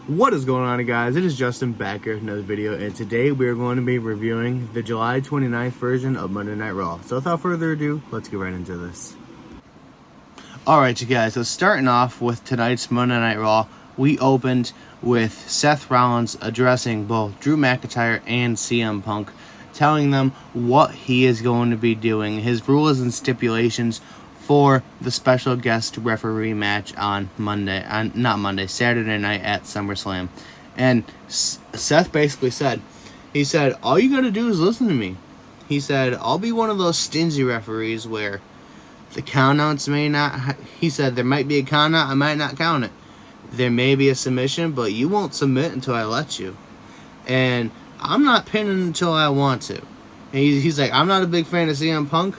What is going on, guys? It is Justin back here with another video, and today we are going to be reviewing the July 29th version of Monday Night Raw. So without further ado, let's get right into this. Alright, you guys, so starting off with tonight's Monday Night Raw, we opened with Seth Rollins addressing both Drew McIntyre and CM Punk, telling them what he is going to be doing, his rules and stipulations for the special guest referee match on Saturday night at SummerSlam. And Seth basically said, all you gotta do is listen to me. He said, I'll be one of those stingy referees where the countouts may not, he said, there might be a countout, I might not count it. There may be a submission, but you won't submit until I let you. And I'm not pinning until I want to. And he's like, I'm not a big fan of CM Punk,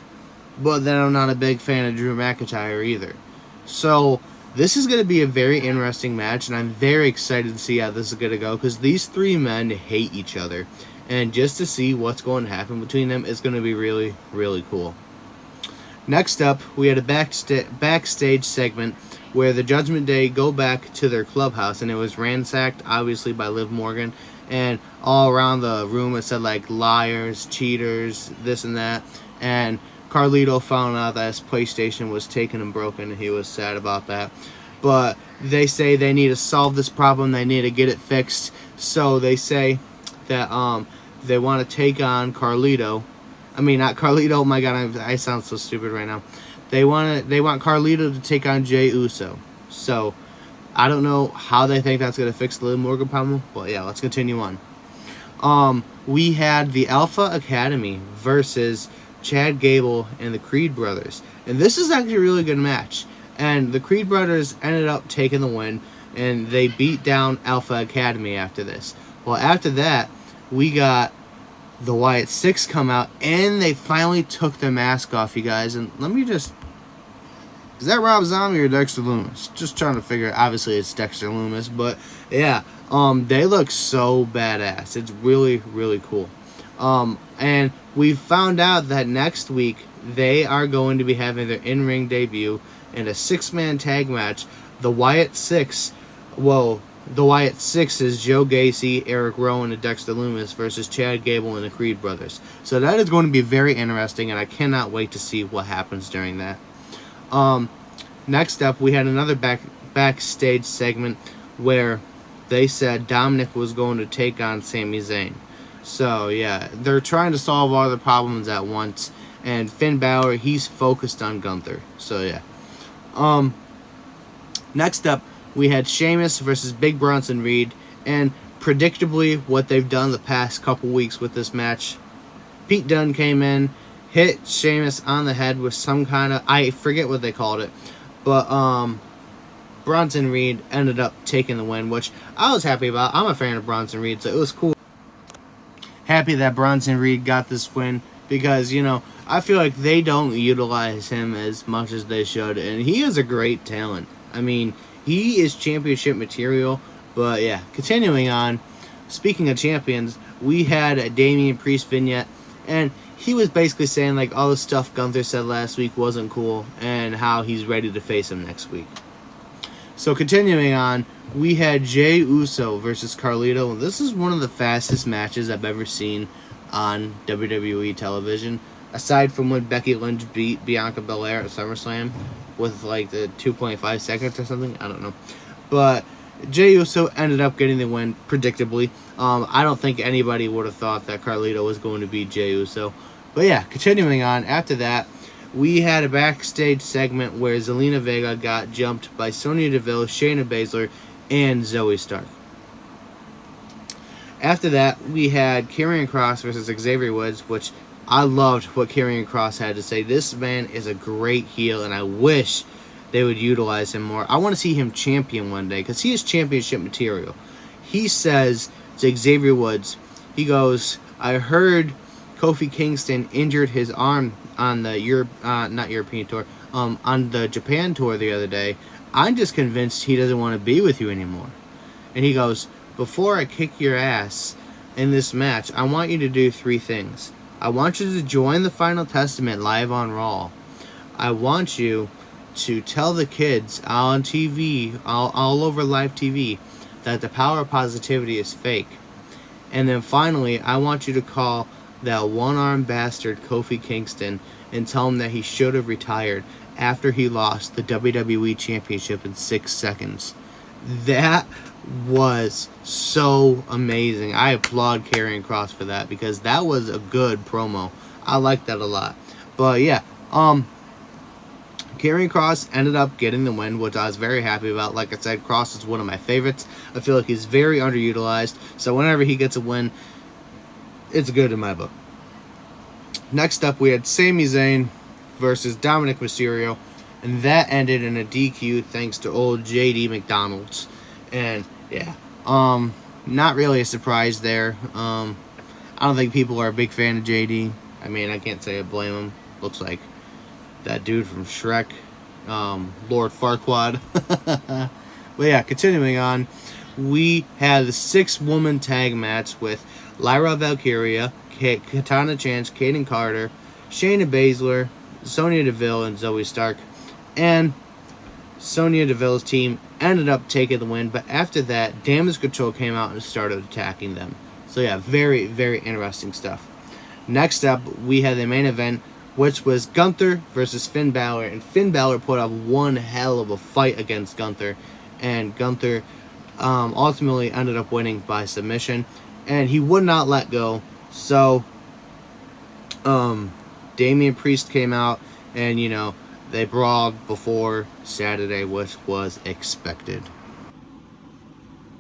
but then I'm not a big fan of Drew McIntyre either. So this is going to be a very interesting match, and I'm very excited to see how this is going to go, because these three men hate each other. And just to see what's going to happen between them is going to be really, really cool. Next up, we had a backstage segment where the Judgment Day go back to their clubhouse, and it was ransacked, obviously, by Liv Morgan. And all around the room it said, like, liars, cheaters, this and that. And Carlito found out that his PlayStation was taken and broken, and he was sad about that. But they say they need to solve this problem, they need to get it fixed. So they say that they want to take on Carlito. I mean, not Carlito, oh my god, I sound so stupid right now. They want Carlito to take on Jey Uso. So I don't know how they think that's going to fix the Liv Morgan problem, but yeah, let's continue on. We had the Alpha Academy versus Chad Gable and the Creed brothers, and this is actually a really good match, and the Creed brothers ended up taking the win, and they beat down Alpha Academy after this. Well, after that, we got the Wyatt Six come out, and they finally took their mask off, you guys. And let me just, is that Rob Zombie or Dexter Lumis? Just trying to figure, obviously it's Dexter Lumis, but yeah, they look so badass. It's really, really cool. And we found out that next week they are going to be having their in-ring debut in a six-man tag match. The Wyatt Six is Joe Gacy, Eric Rowan, and Dexter Lumis versus Chad Gable and the Creed brothers. So that is going to be very interesting, and I cannot wait to see what happens during that. Next up, we had another backstage segment where they said Dominic was going to take on Sami Zayn. So, yeah, they're trying to solve all the problems at once. And Finn Balor, he's focused on Gunther. So, yeah. Next up, we had Sheamus versus Big Bronson Reed. And predictably, what they've done the past couple weeks with this match, Pete Dunne came in, hit Sheamus on the head with some kind of, I forget what they called it. But, Bronson Reed ended up taking the win, which I was happy about. I'm a fan of Bronson Reed, so it was cool. Happy that Bronson Reed got this win, because, you know, I feel like they don't utilize him as much as they should, and he is a great talent. I mean, he is championship material. But yeah, continuing on, speaking of champions, we had a Damian Priest vignette, and he was basically saying, like, all the stuff Gunther said last week wasn't cool, and how he's ready to face him next week. So continuing on, we had Jey Uso versus Carlito. This is one of the fastest matches I've ever seen on WWE television, aside from when Becky Lynch beat Bianca Belair at SummerSlam with like the 2.5 seconds or something. I don't know. But Jey Uso ended up getting the win predictably. I don't think anybody would have thought that Carlito was going to beat Jey Uso. But yeah, continuing on, after that, we had a backstage segment where Zelina Vega got jumped by Sonya Deville, Shayna Baszler, and Zoe Stark. After that, we had Karrion Kross versus Xavier Woods, which I loved what Karrion Kross had to say. This man is a great heel, and I wish they would utilize him more. I want to see him champion one day, because he is championship material. He says to Xavier Woods, he goes, I heard Kofi Kingston injured his arm on the not European tour, on the Japan tour the other day. I'm just convinced he doesn't want to be with you anymore. And he goes, before I kick your ass in this match, I want you to do three things. I want you to join the Final Testament live on Raw. I want you to tell the kids on TV, all over live TV, that the power of positivity is fake. And then finally, I want you to call that one-armed bastard Kofi Kingston and tell him that he should have retired after he lost the WWE Championship in 6 seconds. That was so amazing. I applaud Karrion Kross for that, because that was a good promo. I like that a lot. But yeah, Karrion Kross ended up getting the win, which I was very happy about. Like I said, Kross is one of my favorites. I feel like he's very underutilized, so whenever he gets a win, it's good in my book. Next up, we had Sami Zayn versus Dominic Mysterio, and that ended in a DQ thanks to old JD McDonald's. And yeah, not really a surprise there. I don't think people are a big fan of JD. I mean, I can't say I blame him. Looks like that dude from Shrek, Lord Farquaad. But yeah, continuing on, we had the 6-woman tag match with Lyra Valkyria, Katana Chance, Kaden Carter, Shayna Baszler, Sonya Deville, and Zoe Stark. And Sonya Deville's team ended up taking the win, but after that, Damage Control came out and started attacking them. So yeah, very, very interesting stuff. Next up, we had the main event, which was Gunther versus Finn Balor, and Finn Balor put up one hell of a fight against Gunther, and Gunther ultimately ended up winning by submission, and he would not let go. So Damian Priest came out, and they brawled before Saturday, which was expected.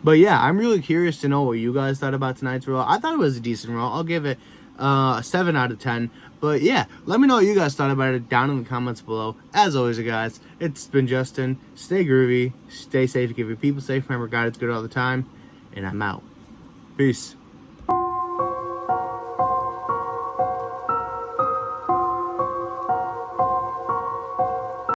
But yeah, I'm really curious to know what you guys thought about tonight's Raw. I thought it was a decent Raw. I'll give it a 7 out of 10. But yeah, let me know what you guys thought about it down in the comments below. As always, guys, it's been Justin. Stay groovy, stay safe, keep your people safe. Remember, God is good all the time. And I'm out. Peace.